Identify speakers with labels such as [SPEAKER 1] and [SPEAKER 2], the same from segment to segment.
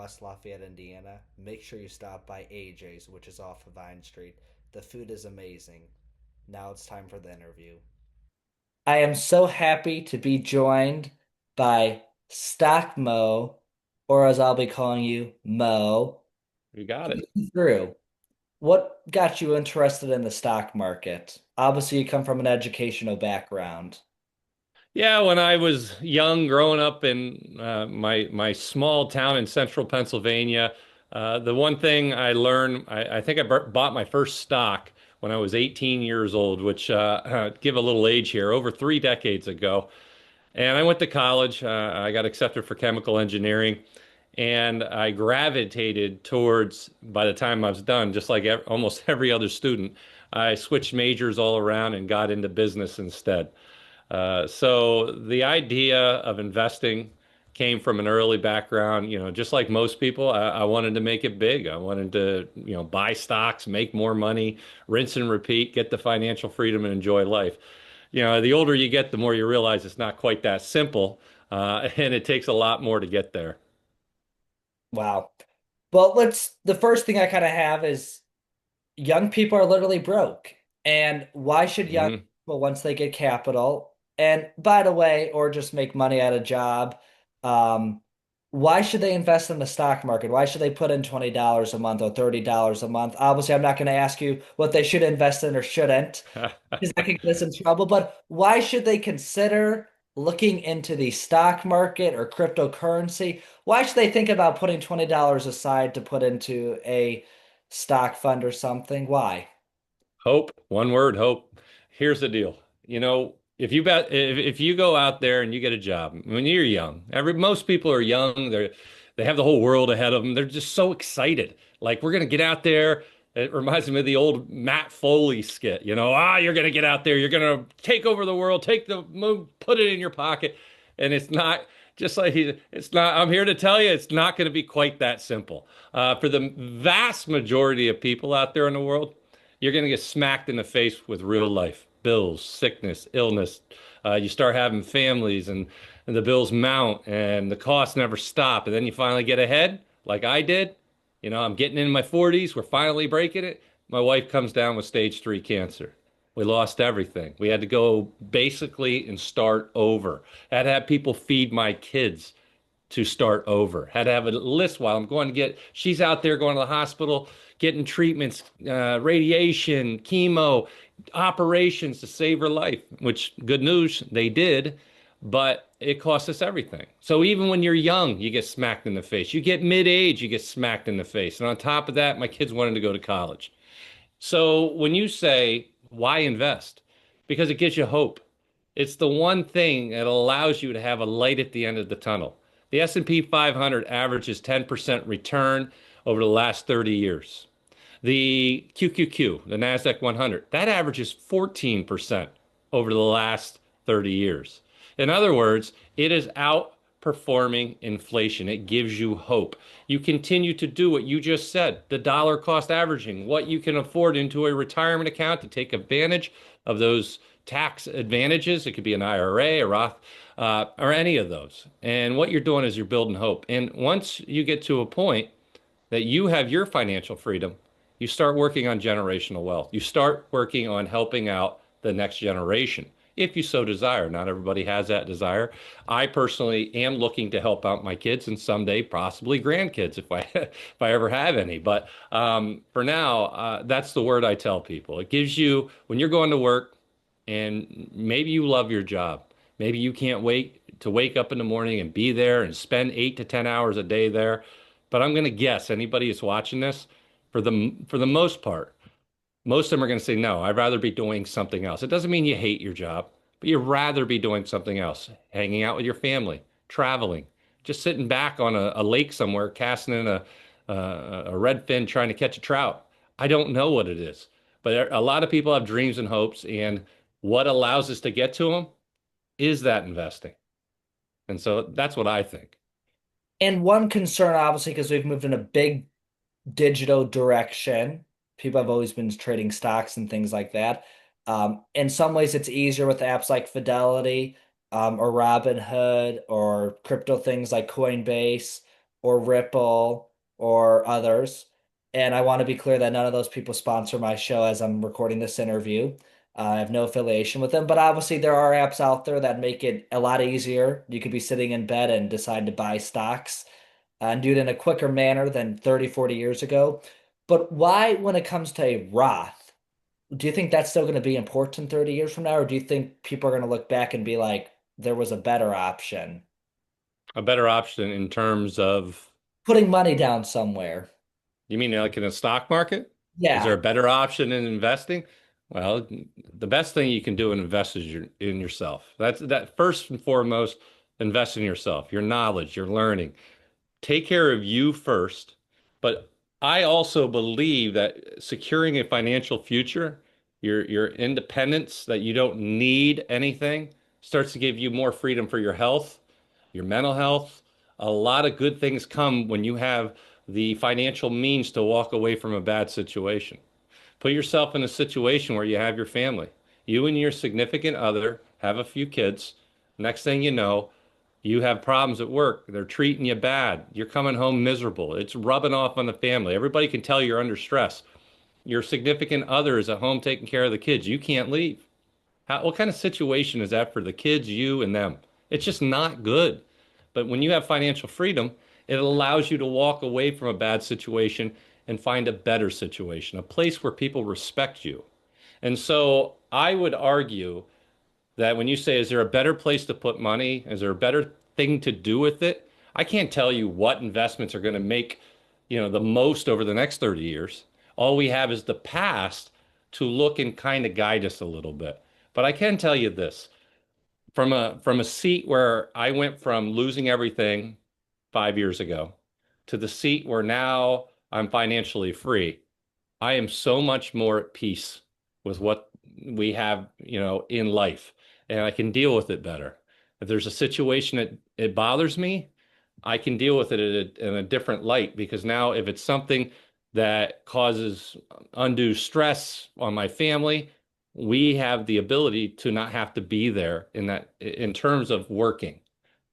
[SPEAKER 1] West Lafayette, Indiana, make sure you stop by AJ's, which is off of Vine Street. The food is amazing. Now it's time for the interview. I am so happy to be joined by Stock Mo, or as I'll be calling you, Mo.
[SPEAKER 2] You got it.
[SPEAKER 1] Through what got you interested in the stock market? Obviously, you come from an educational background.
[SPEAKER 2] Yeah, when I was young, growing up in my small town in central Pennsylvania, the one thing I learned, I think I bought my first stock when I was 18 years old, which give a little age here, over 3 decades ago. And I went to college. I got accepted for chemical engineering, and I gravitated towards, by the time I was done, just like almost every other student, I switched majors all around and got into business instead. So the idea of investing came from an early background, just like most people, I wanted to make it big. I wanted to, buy stocks, make more money, rinse and repeat, get the financial freedom and enjoy life. The older you get, the more you realize it's not quite that simple, and it takes a lot more to get there.
[SPEAKER 1] Wow. Well, the first thing I kind of have is young people are literally broke. And why should young
[SPEAKER 2] Mhm.
[SPEAKER 1] people, once they get capital, and by the way, or just make money at a job, um, why should they invest in the stock market? Why should they put in $20 a month or $30 a month? Obviously, I'm not going to ask you what they should invest in or shouldn't, because that could get us in trouble. But why should they consider looking into the stock market or cryptocurrency? Why should they think about putting $20 aside to put into a stock fund or something? Why?
[SPEAKER 2] Hope, one word, hope. Here's the deal. If you go out there and you get a job when you're young, most people are young. They have the whole world ahead of them. They're just so excited. Like we're gonna get out there. It reminds me of the old Matt Foley skit. You're gonna get out there. You're gonna take over the world. Take the moon, put it in your pocket, and it's not just like it's not. I'm here to tell you, it's not going to be quite that simple. For the vast majority of people out there in the world, you're going to get smacked in the face with real life bills, sickness, illness. You start having families, and the bills mount, and the costs never stop. And then you finally get ahead, like I did. I'm getting in my 40s. We're finally breaking it. My wife comes down with stage 3 cancer. We lost everything. We had to go basically and start over. I had to have people feed my kids to start over. Had to have a list while I'm going to get, she's out there going to the hospital, getting treatments, radiation, chemo, operations to save her life, which good news, they did, but it costs us everything. So even when you're young, you get smacked in the face. You get mid-age, you get smacked in the face. And on top of that, my kids wanted to go to college. So when you say, why invest? Because it gives you hope. It's the one thing that allows you to have a light at the end of the tunnel. The S&P 500 averages 10% return over the last 30 years. The QQQ, the Nasdaq 100, that averages 14% over the last 30 years. In other words, it is outperforming inflation. It gives you hope. You continue to do what you just said, the dollar cost averaging, what you can afford into a retirement account to take advantage of those tax advantages. It could be an IRA, a Roth, or any of those. And what you're doing is you're building hope. And once you get to a point that you have your financial freedom, you start working on generational wealth. You start working on helping out the next generation, if you so desire. Not everybody has that desire. I personally am looking to help out my kids and someday possibly grandkids if I if I ever have any. But for now, that's the word I tell people. It gives you when you're going to work, and maybe you love your job. Maybe you can't wait to wake up in the morning and be there and spend 8 to 10 hours a day there. But I'm going to guess anybody who's watching this, for the most part, most of them are going to say, no, I'd rather be doing something else. It doesn't mean you hate your job, but you'd rather be doing something else, hanging out with your family, traveling, just sitting back on a lake somewhere, casting in a redfin, trying to catch a trout. I don't know what it is, but a lot of people have dreams and hopes, and what allows us to get to them is that investing. And so that's what I think.
[SPEAKER 1] And one concern, obviously, because we've moved in a big digital direction, people have always been trading stocks and things like that. In some ways, it's easier with apps like Fidelity, or Robinhood, or crypto things like Coinbase, or Ripple or others. And I want to be clear that none of those people sponsor my show as I'm recording this interview. I have no affiliation with them, but obviously there are apps out there that make it a lot easier. You could be sitting in bed and decide to buy stocks and do it in a quicker manner than 30, 40 years ago. But why, when it comes to a Roth, do you think that's still going to be important 30 years from now? Or do you think people are going to look back and be like, there was a better option?
[SPEAKER 2] A better option in terms of,
[SPEAKER 1] Putting money down somewhere.
[SPEAKER 2] you mean like in a stock market? Is there
[SPEAKER 1] Yeah.
[SPEAKER 2] a better option in investing? Well, the best thing you can do in invest is in yourself. That's that first and foremost, invest in yourself, your knowledge, your learning. Take care of you first. But I also believe that securing a financial future, your independence, that you don't need anything, starts to give you more freedom for your health, your mental health. A lot of good things come when you have the financial means to walk away from a bad situation. Put yourself in a situation where you have your family. You and your significant other have a few kids. Next thing you know, you have problems at work. They're treating you bad. You're coming home miserable. It's rubbing off on the family. Everybody can tell you're under stress. Your significant other is at home taking care of the kids. You can't leave. What kind of situation is that for the kids, you, and them? It's just not good. But when you have financial freedom, it allows you to walk away from a bad situation and find a better situation, a place where people respect you. And so I would argue that when you say, is there a better place to put money? Is there a better thing to do with it? I can't tell you what investments are going to make, the most over the next 30 years. All we have is the past to look and kind of guide us a little bit. But I can tell you this, from a seat where I went from losing everything 5 years ago to the seat where now I'm financially free. I am so much more at peace with what we have, in life, and I can deal with it better. If there's a situation that it bothers me, I can deal with it in a different light because now if it's something that causes undue stress on my family, we have the ability to not have to be there in terms of working,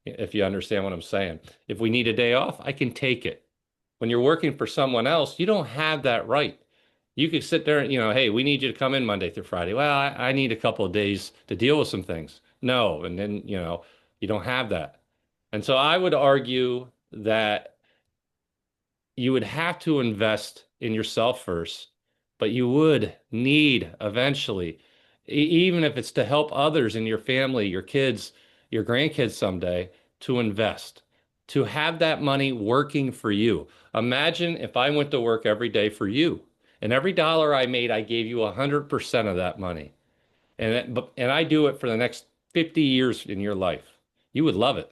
[SPEAKER 2] if you understand what I'm saying. If we need a day off, I can take it. When you're working for someone else, you don't have that right. You could sit there and, hey, we need you to come in Monday through Friday. Well, I need a couple of days to deal with some things. No, and then, you don't have that. And so I would argue that you would have to invest in yourself first, but you would need eventually, even if it's to help others in your family, your kids, your grandkids someday, to invest, to have that money working for you. Imagine if I went to work every day for you, and every dollar I made, I gave you 100% of that money. And I do it for the next 50 years in your life. You would love it.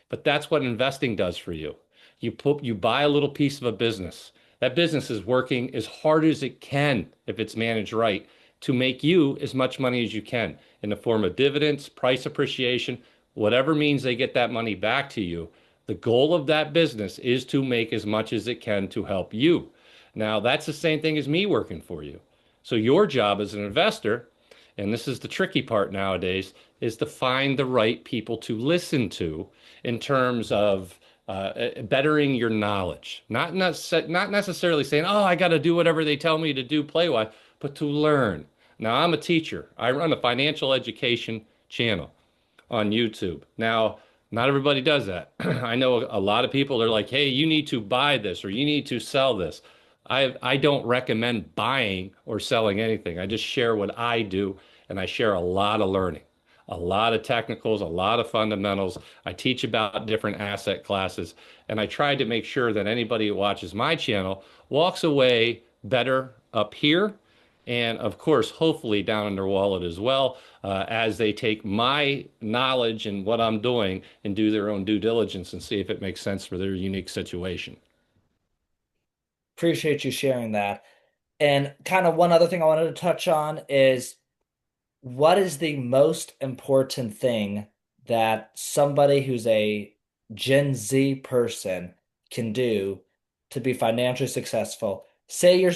[SPEAKER 2] But that's what investing does for you. You buy a little piece of a business. That business is working as hard as it can if it's managed right to make you as much money as you can in the form of dividends, price appreciation, whatever means they get that money back to you. The goal of that business is to make as much as it can to help you. Now, that's the same thing as me working for you. So your job as an investor, and this is the tricky part nowadays, is to find the right people to listen to in terms of bettering your knowledge. Not necessarily saying, oh, I got to do whatever they tell me to do play-wise, but to learn. Now, I'm a teacher. I run a financial education channel on YouTube. Now, not everybody does that. I know a lot of people are like, hey, you need to buy this or you need to sell this. I don't recommend buying or selling anything. I just share what I do, and I share a lot of learning, a lot of technicals, a lot of fundamentals. I teach about different asset classes, and I try to make sure that anybody who watches my channel walks away better up here, and of course, hopefully down in their wallet as well, as they take my knowledge and what I'm doing and do their own due diligence and see if it makes sense for their unique situation.
[SPEAKER 1] Appreciate you sharing that. And kind of one other thing I wanted to touch on is what is the most important thing that somebody who's a Gen Z person can do to be financially successful? Say you're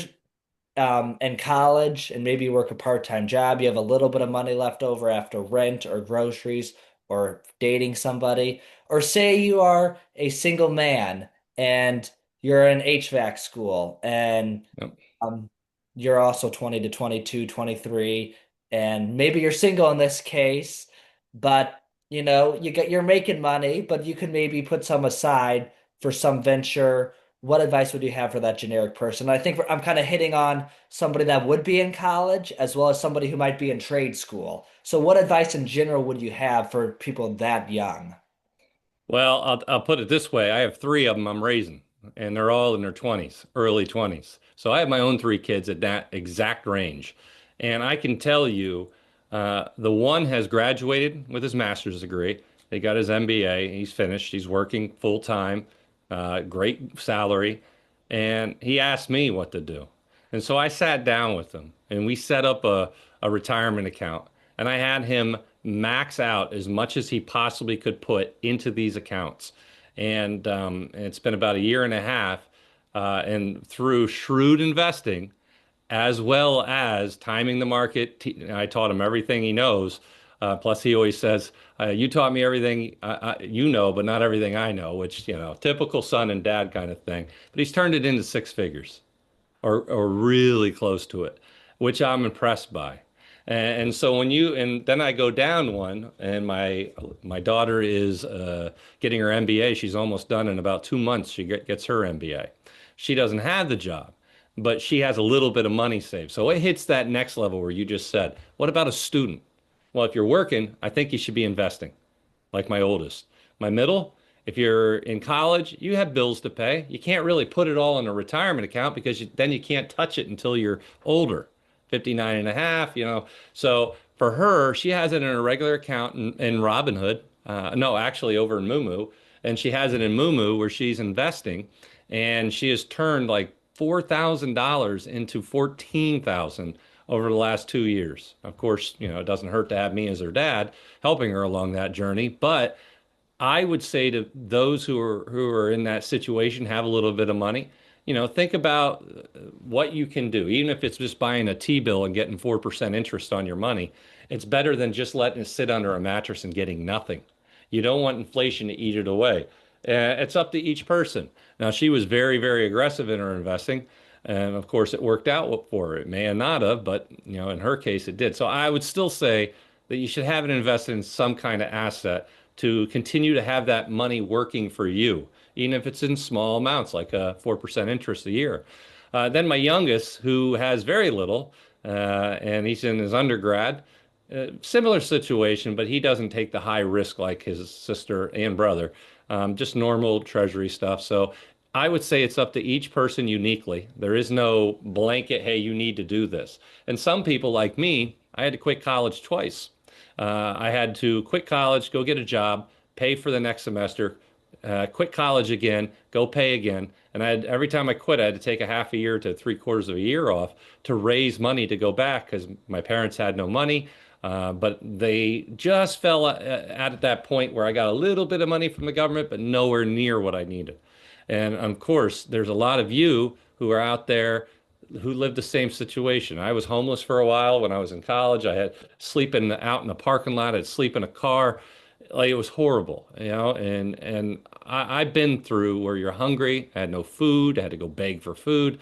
[SPEAKER 1] in college and maybe you work a part-time job, you have a little bit of money left over after rent or groceries or dating somebody, or say you are a single man and you're in HVAC school, and
[SPEAKER 2] Yep.
[SPEAKER 1] um, you're also 20 to 22, 23, and maybe you're single in this case, but you're making money, but you could maybe put some aside for some venture. What advice would you have for that generic person? I think I'm kind of hitting on somebody that would be in college as well as somebody who might be in trade school. So what advice in general would you have for people that young?
[SPEAKER 2] Well, I'll put it this way. I have three of them I'm raising, and they're all in their 20s, early 20s. So I have my own three kids at that exact range. And I can tell you, the one has graduated with his master's degree. He got his MBA. He's finished. He's working full time, great salary. And he asked me what to do. And so I sat down with him and we set up a retirement account. And I had him max out as much as he possibly could put into these accounts. And it's been about a year and a half. And through shrewd investing, as well as timing the market, I taught him everything he knows. Plus, he always says, "You taught me everything you know, but not everything I know," which, typical son and dad kind of thing. But he's turned it into six figures or really close to it, which I'm impressed by. And so and then I go down one, and my daughter is getting her MBA. She's almost done in about 2 months. She gets her MBA. She doesn't have the job, but she has a little bit of money saved. So it hits that next level where you just said, what about a student? Well, if you're working, I think you should be investing like my oldest. My middle, if you're in college, you have bills to pay. You can't really put it all in a retirement account because then you can't touch it until you're older, 59 and a half, So for her, she has it in a regular account in Robinhood. No, actually over in Moomoo. And she has it in Moomoo where she's investing. And she has turned like $4,000 into 14,000 over the last 2 years. Of course, it doesn't hurt to have me as her dad helping her along that journey. But I would say to those who are in that situation, have a little bit of money, think about what you can do. Even if it's just buying a T-bill and getting 4% interest on your money, it's better than just letting it sit under a mattress and getting nothing. You don't want inflation to eat it away. It's up to each person. Now, she was very, very aggressive in her investing. And of course, it worked out for her. It may not have, but in her case, it did. So I would still say that you should have it invested in some kind of asset to continue to have that money working for you, even if it's in small amounts, like 4% interest a year. Then my youngest, who has very little, and he's in his undergrad, similar situation, but he doesn't take the high risk like his sister and brother, just normal treasury stuff. So I would say it's up to each person uniquely. There is no blanket, hey, you need to do this. And some people like me, I had to quit college twice. I had to quit college, go get a job, pay for the next semester, quit college again, go pay again. And every time I quit, I had to take a half a year to three-quarters of a year off to raise money to go back because my parents had no money. But they just fell at that point where I got a little bit of money from the government, but nowhere near what I needed. And of course, there's a lot of you who are out there who lived the same situation. I was homeless for a while when I was in college. I had sleeping out in the parking lot. I'd sleep in a car. Like it was horrible, and I've been through where you're hungry. I had no food. I had to go beg for food,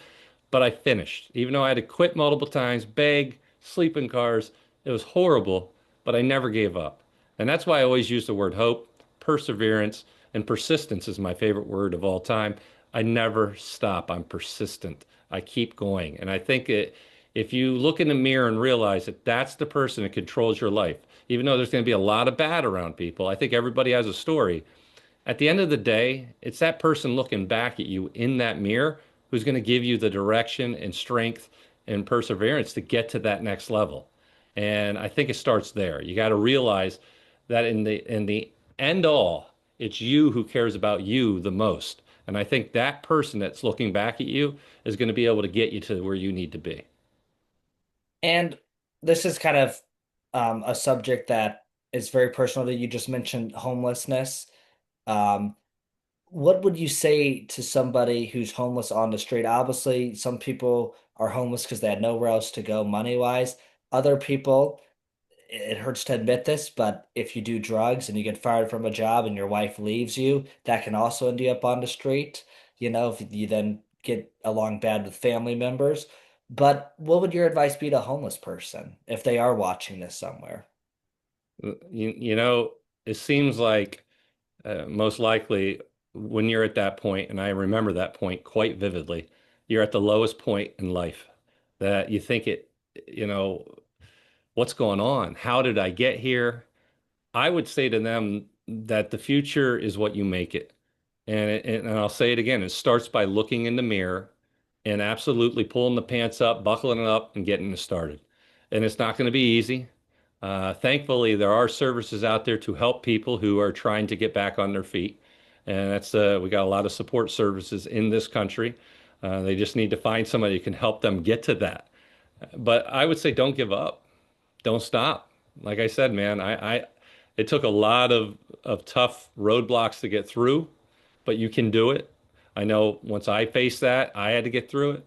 [SPEAKER 2] but I finished. Even though I had to quit multiple times, beg, sleep in cars. It was horrible, but I never gave up. And that's why I always use the word hope, perseverance, and persistence is my favorite word of all time. I never stop. I'm persistent. I keep going. And I think if you look in the mirror and realize that that's the person that controls your life, even though there's going to be a lot of bad around people, I think everybody has a story. At the end of the day, it's that person looking back at you in that mirror who's going to give you the direction and strength and perseverance to get to that next level. And I think it starts there. You got to realize that in the end all, it's you who cares about you the most. And I think that person that's looking back at you is going to be able to get you to where you need to be.
[SPEAKER 1] And this is kind of a subject that is very personal to you. You just mentioned homelessness. Um, what would you say to somebody who's homeless on the street? Obviously, some people are homeless because they had nowhere else to go money-wise. Other people, it hurts to admit this, but if you do drugs and you get fired from a job and your wife leaves you, that can also end you up on the street. if you then get along bad with family members. But what would your advice be to a homeless person if they are watching this somewhere?
[SPEAKER 2] You know, it seems like most likely when you're at that point, and I remember that point quite vividly, you're at the lowest point in life that you think you know, what's going on? How did I get here? I would say to them that the future is what you make it. And I'll say it again, it starts by looking in the mirror and absolutely pulling the pants up, buckling it up, and getting it started. And it's not going to be easy. Thankfully, there are services out there to help people who are trying to get back on their feet. And we got a lot of support services in this country. They just need to find somebody who can help them get to that. But I would say don't give up. Don't stop. Like I said, man, it took a lot of tough roadblocks to get through, but you can do it. I know once I faced that, I had to get through it.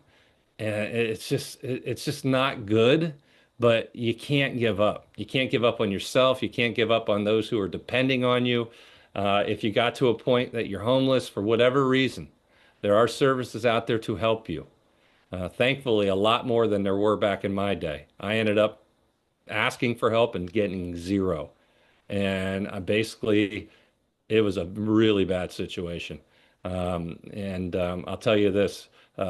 [SPEAKER 2] And it's just not good, but you can't give up. You can't give up on yourself. You can't give up on those who are depending on you. If you got to a point that you're homeless for whatever reason, there are services out there to help you. Thankfully, a lot more than there were back in my day. I ended up asking for help and getting zero. And I basically, it was a really bad situation. I'll tell you this,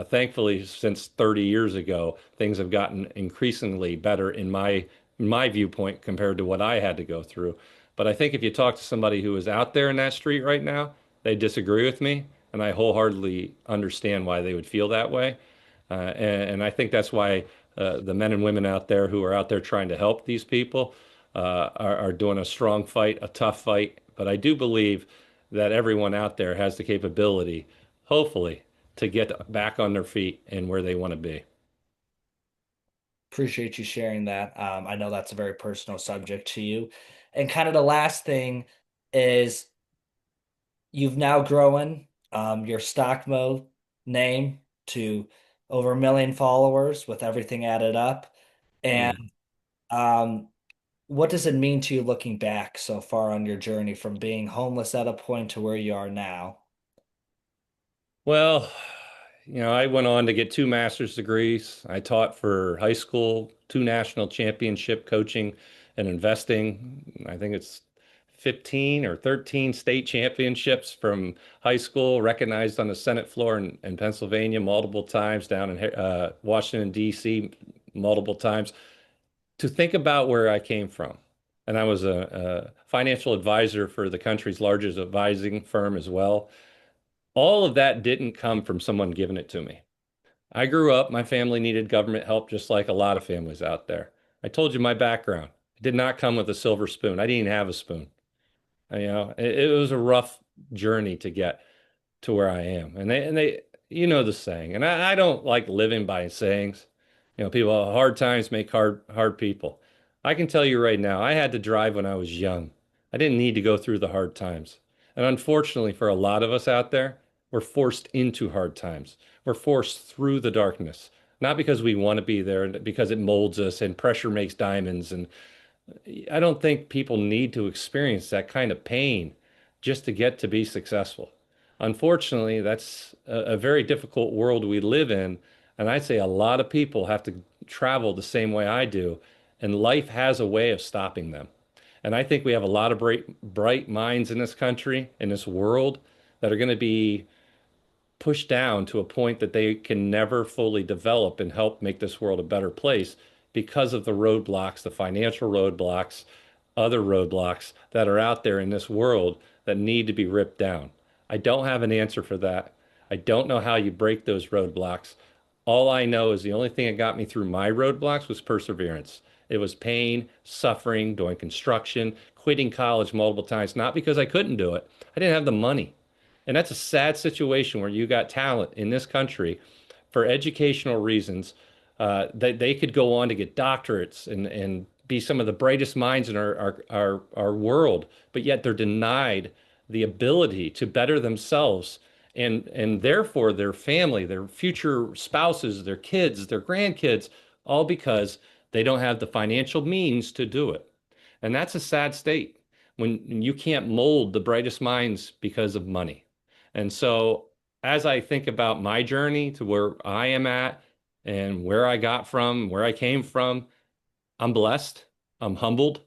[SPEAKER 2] thankfully, since 30 years ago, things have gotten increasingly better in my viewpoint compared to what I had to go through. But I think if you talk to somebody who is out there in that street right now, they disagree with me, and I wholeheartedly understand why they would feel that way. And I think that's why the men and women out there who are out there trying to help these people are doing a strong fight, a tough fight. But I do believe that everyone out there has the capability, hopefully, to get back on their feet and where they want to be.
[SPEAKER 1] Appreciate you sharing that. I know that's a very personal subject to you. And kind of the last thing is you've now grown your Stockmo name to over 1 million followers with everything added up. And
[SPEAKER 2] Mm.
[SPEAKER 1] um, what does it mean to you looking back so far on your journey from being homeless at a point to where you are now?
[SPEAKER 2] Well, I went on to get two master's degrees. I taught for high school, two national championship coaching and investing. I think it's 15 or 13 state championships from high school, recognized on the Senate floor in Pennsylvania multiple times, down in Washington, D.C. multiple times. To think about where I came from. And I was a financial advisor for the country's largest advising firm as well. All of that didn't come from someone giving it to me. I grew up, my family needed government help just like a lot of families out there. I told you my background. It did not come with a silver spoon. I didn't even have a spoon. It was a rough journey to get to where I am. You know the saying, and I don't like living by sayings. People, hard times make hard people. I can tell you right now, I had to drive when I was young. I didn't need to go through the hard times. And unfortunately, for a lot of us out there, we're forced into hard times. We're forced through the darkness, not because we want to be there, because it molds us and pressure makes diamonds. And I don't think people need to experience that kind of pain just to get to be successful. Unfortunately, that's a very difficult world we live in. And I'd say a lot of people have to travel the same way I do. And life has a way of stopping them. And I think we have a lot of bright minds in this country, in this world, that are going to be pushed down to a point that they can never fully develop and help make this world a better place because of the roadblocks, the financial roadblocks, other roadblocks that are out there in this world that need to be ripped down. I don't have an answer for that. I don't know how you break those roadblocks. All I know is the only thing that got me through my roadblocks was perseverance. It was pain, suffering, doing construction, quitting college multiple times, not because I couldn't do it. I didn't have the money. And that's a sad situation where you got talent in this country for educational reasons that they could go on to get doctorates and be some of the brightest minds in our world, but yet they're denied the ability to better themselves and therefore their family, their future spouses, their kids, their grandkids, all because they don't have the financial means to do it. And that's a sad state when you can't mold the brightest minds because of money. And so as I think about my journey to where I am at and where I got from, where I came from, I'm blessed, I'm humbled,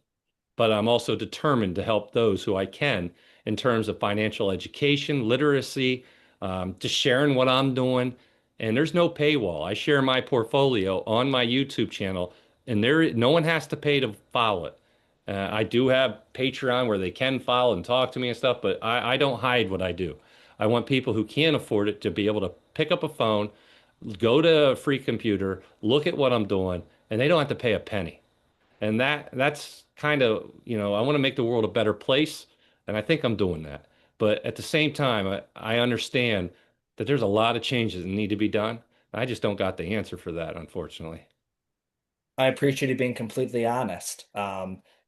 [SPEAKER 2] but I'm also determined to help those who I can in terms of financial education, literacy, just sharing what I'm doing. And there's no paywall. I share my portfolio on my YouTube channel, and no one has to pay to follow it. I do have Patreon where they can follow and talk to me and stuff, but I don't hide what I do. I want people who can't afford it to be able to pick up a phone, go to a free computer, look at what I'm doing, and they don't have to pay a penny. And that's kind of, I want to make the world a better place, and I think I'm doing that. But at the same time, I understand that there's a lot of changes that need to be done. I just don't got the answer for that, unfortunately.
[SPEAKER 1] I appreciate you being completely honest.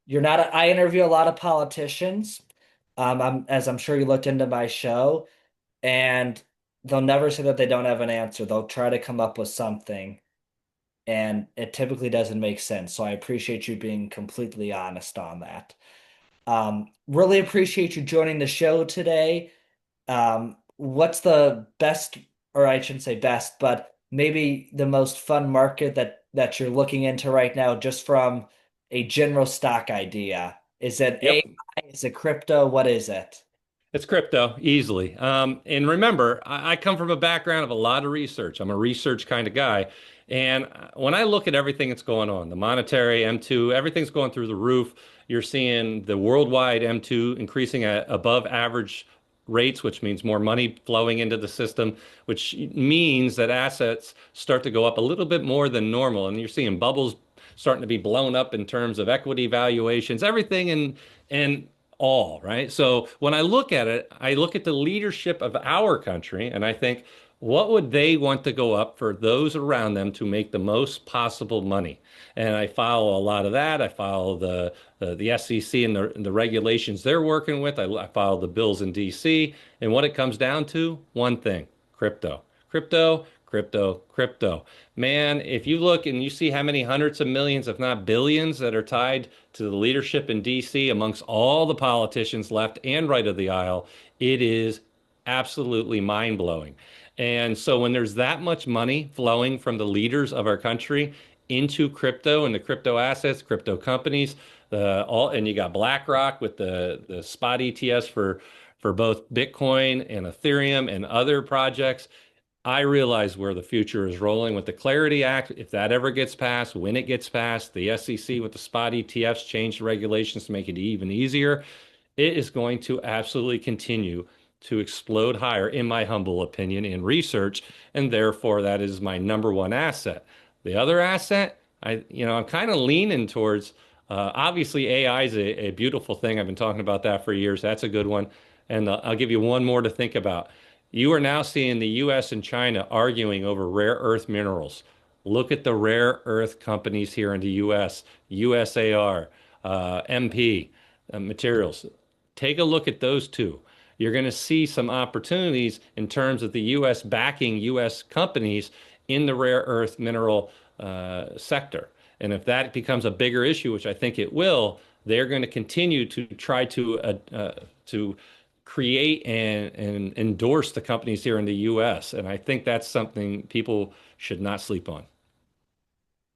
[SPEAKER 1] You're not, I interview a lot of politicians, as I'm sure you looked into my show, and they'll never say that they don't have an answer. They'll try to come up with something, and it typically doesn't make sense. So I appreciate you being completely honest on that. Really appreciate you joining the show today. What's the best, or I shouldn't say best, but maybe the most fun market that you're looking into right now, just from a general stock idea? Is it
[SPEAKER 2] Yep.
[SPEAKER 1] AI? Is it crypto? What is it?
[SPEAKER 2] It's crypto, easily. And remember, I come from a background of a lot of research. I'm a research kind of guy. And when I look at everything that's going on, the monetary M2, everything's going through the roof. You're seeing the worldwide M2 increasing at above average rates, which means more money flowing into the system, which means that assets start to go up a little bit more than normal. And you're seeing bubbles starting to be blown up in terms of equity valuations, everything in all, right? So when I look at it, I look at the leadership of our country and I think, what would they want to go up for those around them to make the most possible money? And I follow a lot of that. I follow the SEC and the regulations they're working with. I follow the bills in DC. And what it comes down to, one thing, crypto. Crypto, crypto, crypto. Man, if you look and you see how many hundreds of millions, if not billions, that are tied to the leadership in DC amongst all the politicians left and right of the aisle, it is absolutely mind-blowing. And so when there's that much money flowing from the leaders of our country into crypto and the crypto assets, crypto companies, and you got BlackRock with the spot ETFs for both Bitcoin and Ethereum and other projects. I realize where the future is rolling with the Clarity Act. If that ever gets passed, when it gets passed, the SEC with the spot ETFs change the regulations to make it even easier. It is going to absolutely continue to explode higher, in my humble opinion, in research, and therefore that is my number one asset. The other asset, I'm kind of leaning towards. Obviously, AI is a beautiful thing. I've been talking about that for years. That's a good one, and I'll give you one more to think about. You are now seeing the U.S. and China arguing over rare earth minerals. Look at the rare earth companies here in the U.S., USAR, MP, Materials. Take a look at those two. You're going to see some opportunities in terms of the U.S. backing U.S. companies in the rare earth mineral sector. And if that becomes a bigger issue, which I think it will, they're going to continue to try to create and endorse the companies here in the U.S. And I think that's something people should not sleep on.